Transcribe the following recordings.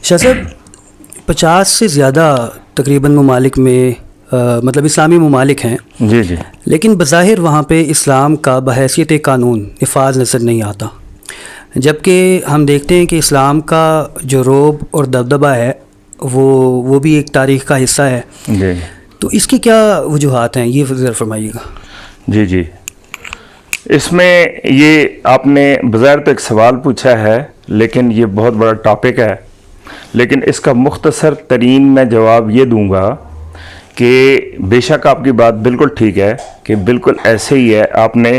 شاہ صاحب 50 سے زیادہ تقریباً ممالک میں مطلب اسلامی ممالک ہیں جی جی، لیکن بظاہر وہاں پہ اسلام کا بحیثیت قانون نفاذ نظر نہیں آتا، جبکہ ہم دیکھتے ہیں کہ اسلام کا جو رعب اور دبدبہ ہے وہ بھی ایک تاریخ کا حصہ ہے. جی تو اس کی کیا وجوہات ہیں، یہ ذرا فرمائیے گا. جی جی، اس میں یہ آپ نے بظاہر تو ایک سوال پوچھا ہے، لیکن یہ بہت بڑا ٹاپک ہے. لیکن اس کا مختصر ترین میں جواب یہ دوں گا کہ بے شک آپ کی بات بالکل ٹھیک ہے کہ بالکل ایسے ہی ہے، آپ نے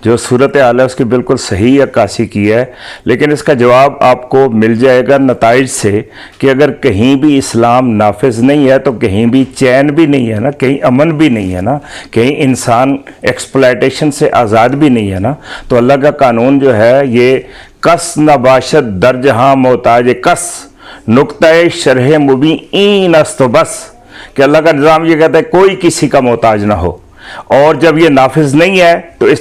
جو صورتحال ہے اس کی بالکل صحیح عکاسی کی ہے. لیکن اس کا جواب آپ کو مل جائے گا نتائج سے کہ اگر کہیں بھی اسلام نافذ نہیں ہے تو کہیں بھی چین بھی نہیں ہے نا، کہیں امن بھی نہیں ہے نا، کہیں انسان ایکسپلائٹیشن سے آزاد بھی نہیں ہے نا. تو اللہ کا قانون جو ہے یہ کس نباشت در جہاں محتاج کس نقطۂ شرح مبین است و بس، کہ اللہ کا نظام یہ کہتا ہے کوئی کسی کا محتاج نہ ہو. اور جب یہ نافذ نہیں ہے تو اس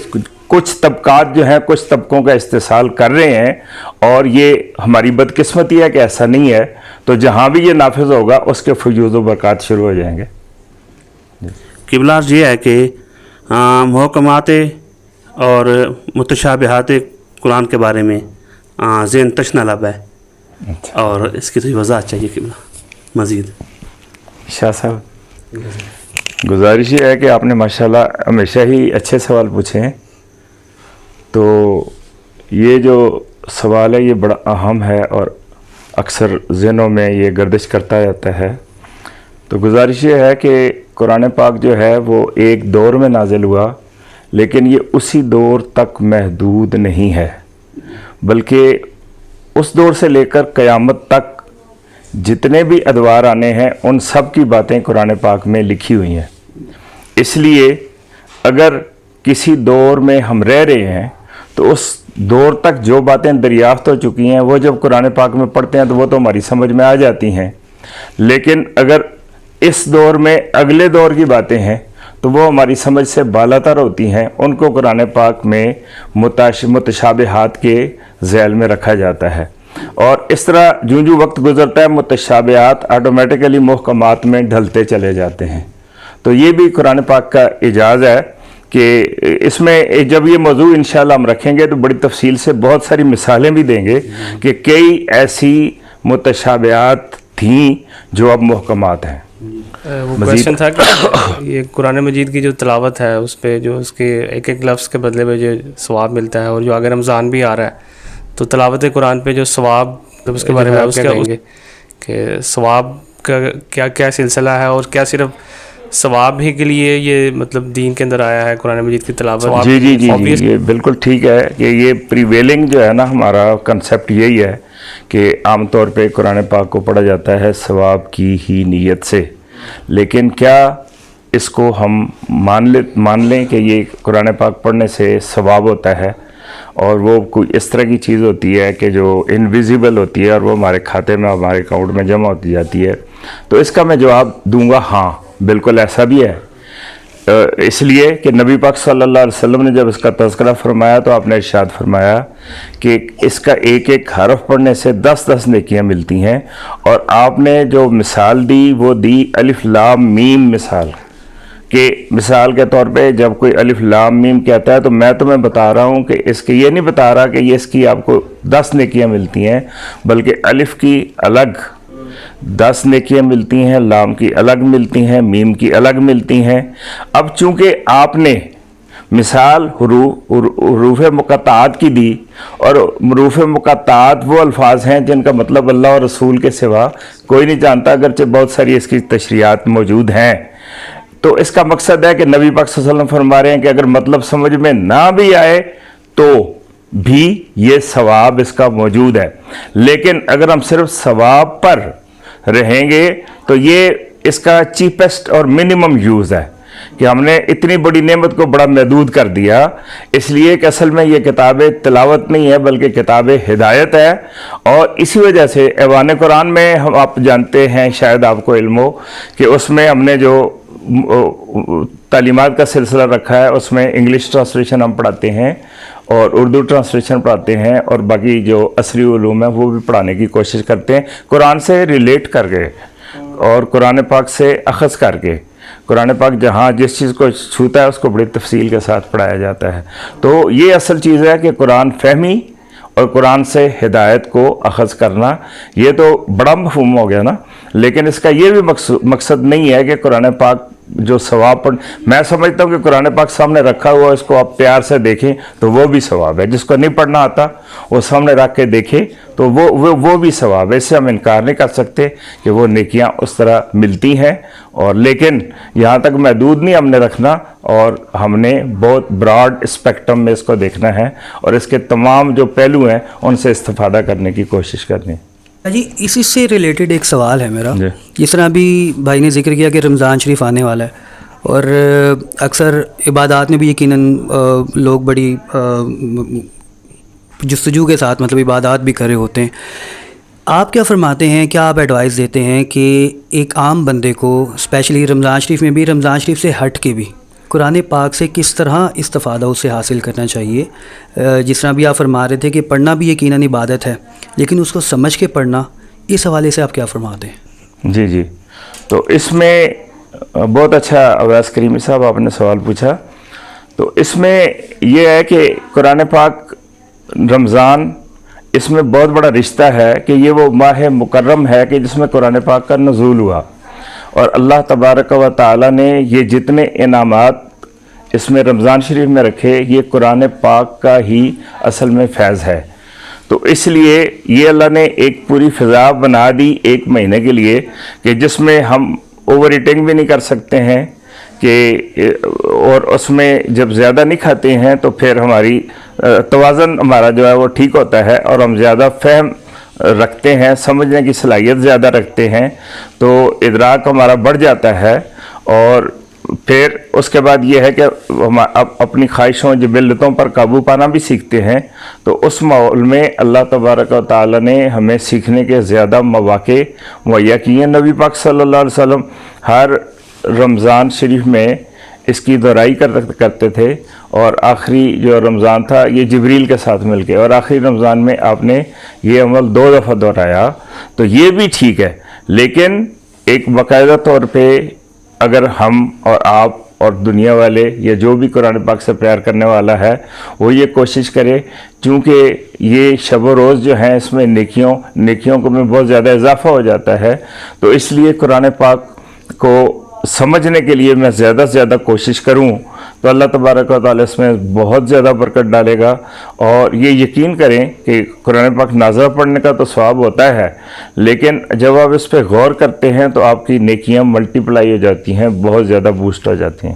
کچھ طبقات جو ہیں کچھ طبقوں کا استحصال کر رہے ہیں، اور یہ ہماری بدقسمتی ہے کہ ایسا نہیں ہے. تو جہاں بھی یہ نافذ ہوگا اس کے فیوز و برکات شروع ہو جائیں گے. قبلہ عرض یہ ہے کہ محکمات اور متشابہات قرآن کے بارے میں ذہن تشنہ لب ہے، اور اس کی تو وضاحت چاہیے قبلہ مزید. شاہ صاحب، گزارش یہ ہے کہ آپ نے ماشاءاللہ ہمیشہ ہی اچھے سوال پوچھے ہیں. تو یہ جو سوال ہے یہ بڑا اہم ہے اور اکثر ذہنوں میں یہ گردش کرتا رہتا ہے. تو گزارش یہ ہے کہ قرآن پاک جو ہے وہ ایک دور میں نازل ہوا، لیکن یہ اسی دور تک محدود نہیں ہے، بلکہ اس دور سے لے کر قیامت تک جتنے بھی ادوار آنے ہیں ان سب کی باتیں قرآن پاک میں لکھی ہوئی ہیں. اس لیے اگر کسی دور میں ہم رہ رہے ہیں تو اس دور تک جو باتیں دریافت ہو چکی ہیں وہ جب قرآن پاک میں پڑھتے ہیں تو وہ تو ہماری سمجھ میں آ جاتی ہیں. لیکن اگر اس دور میں اگلے دور کی باتیں ہیں تو وہ ہماری سمجھ سے بالاتر ہوتی ہیں، ان کو قرآن پاک میں متشابہات کے ذیل میں رکھا جاتا ہے. اور اس طرح جو وقت گزرتا ہے متشابہات آٹومیٹیکلی محکمات میں ڈھلتے چلے جاتے ہیں. تو یہ بھی قرآن پاک کا اعجاز ہے کہ اس میں جب یہ موضوع انشاءاللہ ہم رکھیں گے تو بڑی تفصیل سے بہت ساری مثالیں بھی دیں گے کہ کئی ایسی متشابہات تھیں جو اب محکمات ہیں. وہ کویشچن تھا کہ یہ قرآن مجید کی جو تلاوت ہے اس پہ جو اس کے ایک ایک لفظ کے بدلے میں جو ثواب ملتا ہے، اور جو اگر رمضان بھی آ رہا ہے تو تلاوت قرآن پہ جو ثواب، جب اس کے بارے میں آپ کیا کہیں گے کہ ثواب کا کیا کیا سلسلہ ہے، اور کیا صرف ثواب ہی کے لیے یہ مطلب دین کے اندر آیا ہے قرآن مجید کی تلاوت؟ جی جی جی جی، یہ بالکل ٹھیک ہے کہ یہ پریویلنگ جو ہے نا ہمارا کنسیپٹ یہی ہے کہ عام طور پہ قرآن پاک کو پڑھا جاتا ہے ثواب کی ہی نیت سے. لیکن کیا اس کو ہم مان لیں کہ یہ قرآن پاک پڑھنے سے ثواب ہوتا ہے، اور وہ کوئی اس طرح کی چیز ہوتی ہے کہ جو انویزیبل ہوتی ہے اور وہ ہمارے کھاتے میں ہمارے اکاؤنٹ میں جمع ہوتی جاتی ہے؟ تو اس کا میں جواب دوں گا ہاں بالکل ایسا بھی ہے. اس لیے کہ نبی پاک صلی اللہ علیہ وسلم نے جب اس کا تذکرہ فرمایا تو آپ نے ارشاد فرمایا کہ اس کا ایک ایک حرف پڑھنے سے 10 نیکیاں ملتی ہیں. اور آپ نے جو مثال دی وہ دی الف لام میم مثال، کہ مثال کے طور پہ جب کوئی الف لام میم کہتا ہے تو میں تمہیں بتا رہا ہوں کہ اس کے یہ نہیں بتا رہا کہ یہ اس کی آپ کو 10 نیکیاں ملتی ہیں، بلکہ الف کی الگ 10 نیکیاں ملتی ہیں، لام کی الگ ملتی ہیں، میم کی الگ ملتی ہیں. اب چونکہ آپ نے مثال حروف مقطعات کی دی، اور حروف مقطعات وہ الفاظ ہیں جن کا مطلب اللہ اور رسول کے سوا کوئی نہیں جانتا، اگرچہ بہت ساری اس کی تشریحات موجود ہیں. تو اس کا مقصد ہے کہ نبی پاک صلی اللہ علیہ وسلم فرما رہے ہیں کہ اگر مطلب سمجھ میں نہ بھی آئے تو بھی یہ ثواب اس کا موجود ہے. لیکن اگر ہم صرف ثواب پر رہیں گے تو یہ اس کا چیپسٹ اور منیمم یوز ہے کہ ہم نے اتنی بڑی نعمت کو بڑا محدود کر دیا. اس لیے کہ اصل میں یہ کتاب تلاوت نہیں ہے بلکہ کتاب ہدایت ہے. اور اسی وجہ سے ایوان قرآن میں ہم آپ جانتے ہیں، شاید آپ کو علم ہو کہ اس میں ہم نے جو تعلیمات کا سلسلہ رکھا ہے اس میں انگلش ٹرانسلیشن ہم پڑھاتے ہیں، اور اردو ٹرانسلیشن پڑھاتے ہیں اور باقی جو عصری علوم ہیں وہ بھی پڑھانے کی کوشش کرتے ہیں قرآن سے ریلیٹ کر کے اور قرآن پاک سے اخذ کر کے. قرآن پاک جہاں جس چیز کو چھوتا ہے اس کو بڑی تفصیل کے ساتھ پڑھایا جاتا ہے. تو یہ اصل چیز ہے کہ قرآن فہمی اور قرآن سے ہدایت کو اخذ کرنا. یہ تو بڑا مفہوم ہو گیا نا, لیکن اس کا یہ بھی مقصد نہیں ہے کہ قرآن پاک جو ثواب پڑھ, میں سمجھتا ہوں کہ قرآن پاک سامنے رکھا ہوا اس کو آپ پیار سے دیکھیں تو وہ بھی ثواب ہے. جس کو نہیں پڑھنا آتا وہ سامنے رکھ کے دیکھے تو وہ بھی ثواب ہے. اس سے ہم انکار نہیں کر سکتے کہ وہ نیکیاں اس طرح ملتی ہیں, اور لیکن یہاں تک محدود نہیں ہم نے رکھنا, اور ہم نے بہت براڈ اسپیکٹرم میں اس کو دیکھنا ہے اور اس کے تمام جو پہلو ہیں ان سے استفادہ کرنے کی کوشش کرنی ہے. جی اسی سے ریلیٹڈ ایک سوال ہے میرا. جی. جس طرح ابھی بھائی نے ذکر کیا کہ رمضان شریف آنے والا ہے, اور اکثر عبادات میں بھی یقیناً لوگ بڑی جستجو کے ساتھ مطلب عبادات بھی کر رہے ہوتے ہیں. آپ کیا فرماتے ہیں, کیا آپ ایڈوائز دیتے ہیں کہ ایک عام بندے کو اسپیشلی رمضان شریف میں بھی, رمضان شریف سے ہٹ کے بھی قرآن پاک سے کس طرح استفادہ اسے حاصل کرنا چاہیے؟ جس طرح بھی آپ فرما رہے تھے کہ پڑھنا بھی یقیناً عبادت ہے, لیکن اس کو سمجھ کے پڑھنا, اس حوالے سے آپ کیا فرماتے ہیں؟ جی تو اس میں بہت اچھا اویس کریمی صاحب آپ نے سوال پوچھا. تو اس میں یہ ہے کہ قرآن پاک رمضان, اس میں بہت بڑا رشتہ ہے کہ یہ وہ ماہ مکرم ہے کہ جس میں قرآن پاک کا نزول ہوا, اور اللہ تبارک و تعالی نے یہ جتنے انعامات اس میں رمضان شریف میں رکھے یہ قرآن پاک کا ہی اصل میں فیض ہے. تو اس لیے یہ اللہ نے ایک پوری فضا بنا دی ایک مہینے کے لیے کہ جس میں ہم اوور ایٹنگ بھی نہیں کر سکتے ہیں کہ, اور اس میں جب زیادہ نہیں کھاتے ہیں تو پھر ہماری توازن ہمارا جو ہے وہ ٹھیک ہوتا ہے, اور ہم زیادہ فہم رکھتے ہیں, سمجھنے کی صلاحیت زیادہ رکھتے ہیں, تو ادراک ہمارا بڑھ جاتا ہے. اور پھر اس کے بعد یہ ہے کہ ہم اپنی خواہشوں جبلتوں پر قابو پانا بھی سیکھتے ہیں. تو اس ماحول میں اللہ تبارک و تعالی نے ہمیں سیکھنے کے زیادہ مواقع مہیا کیے ہیں. نبی پاک صلی اللہ علیہ وسلم ہر رمضان شریف میں اس کی دہرائی کرتے تھے, اور آخری جو رمضان تھا یہ جبریل کے ساتھ مل کے, اور آخری رمضان میں آپ نے یہ عمل 2 دفعہ دہرایا. تو یہ بھی ٹھیک ہے, لیکن ایک باقاعدہ طور پہ اگر ہم اور آپ اور دنیا والے یا جو بھی قرآن پاک سے پیار کرنے والا ہے وہ یہ کوشش کرے, چونکہ یہ شب و روز جو ہیں اس میں نیکیوں کو میں بہت زیادہ اضافہ ہو جاتا ہے. تو اس لیے قرآن پاک کو سمجھنے کے لیے میں زیادہ سے زیادہ کوشش کروں تو اللہ تبارک و تعالیٰ اس میں بہت زیادہ برکت ڈالے گا. اور یہ یقین کریں کہ قرآن پاک نازلہ پڑھنے کا تو ثواب ہوتا ہے, لیکن جب آپ اس پہ غور کرتے ہیں تو آپ کی نیکیاں ملٹی پلائی ہو جاتی ہیں, بہت زیادہ بوسٹ ہو جاتی ہیں.